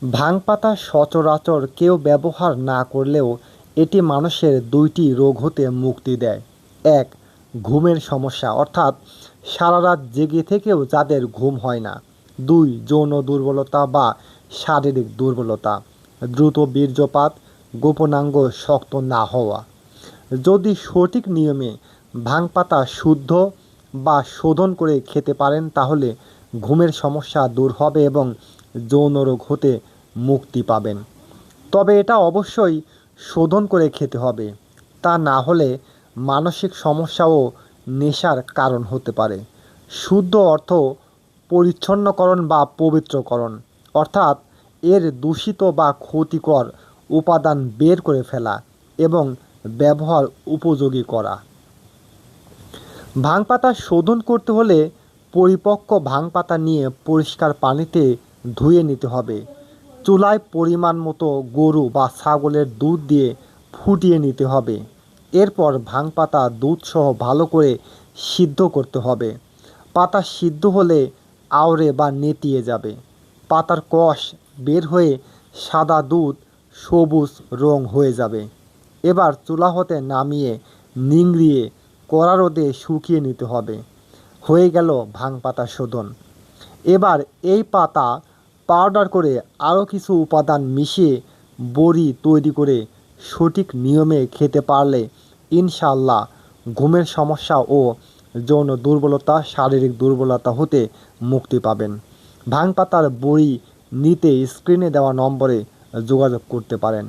ভাং পাতা সচরাচর কেউ ব্যবহার না করলেও এটি মানুষের দুইটি রোগ হতে মুক্তি দেয়। এক, ঘুমের সমস্যা অর্থাৎ সারা রাত জেগে থেকেও যাদের ঘুম হয় না। দুই, যৌন দুর্বলতা বা শারীরিক দুর্বলতা, দ্রুত বীর্যপাত, গোপনাঙ্গ শক্ত না হওয়া। যদি সঠিক নিয়মে ভাং পাতা শুদ্ধ বা শোধন করে খেতে পারেন তাহলে ঘুমের সমস্যা দূর হবে এবং যৌন রোগ হতে মুক্তি পাবেন। তবে এটা অবশ্যই শোধন করে খেতে হবে, তা না হলে মানসিক সমস্যা ও নেশার কারণ হতে পারে। শুদ্ধ অর্থ পরিচ্ছন্নকরণ বা পবিত্রকরণ, অর্থাৎ এর দূষিত বা ক্ষতিকর উপাদান বের করে ফেলা এবং ব্যবহার উপযোগী করা। ভাং পাতা শোধন করতে হলে পরিপক্ক ভাং পাতা নিয়ে পরিষ্কার পানিতে ধুয়ে নিতে হবে। চুলায় পরিমাণ মতো গরু বা ছাগলের দুধ দিয়ে ফুটিয়ে নিতে হবে। এরপর ভাং পাতা দুধসহ ভালো করে সিদ্ধ করতে হবে। পাতা সিদ্ধ হলে আউড়ে বা নেতিয়ে যাবে। পাতার কষ বের হয়ে সাদা দুধ সবুজ রং হয়ে যাবে। এবার চুলা হতে নামিয়ে নিংড়িয়ে কড়া রোদে শুকিয়ে নিতে হবে। হয়ে গেল ভাং পাতা শোধন। এবার এই পাতা পাউডার করে আরও কিছু উপাদান মিশিয়ে বড়ি তৈরি করে সঠিক নিয়মে খেতে পারলে ইনশাআল্লাহ ঘুমের সমস্যা ও যৌন দুর্বলতা, শারীরিক দুর্বলতা হতে মুক্তি পাবেন। ভাং পাতার বড়ি নিতে স্ক্রিনে দেওয়া নম্বরে যোগাযোগ করতে পারেন।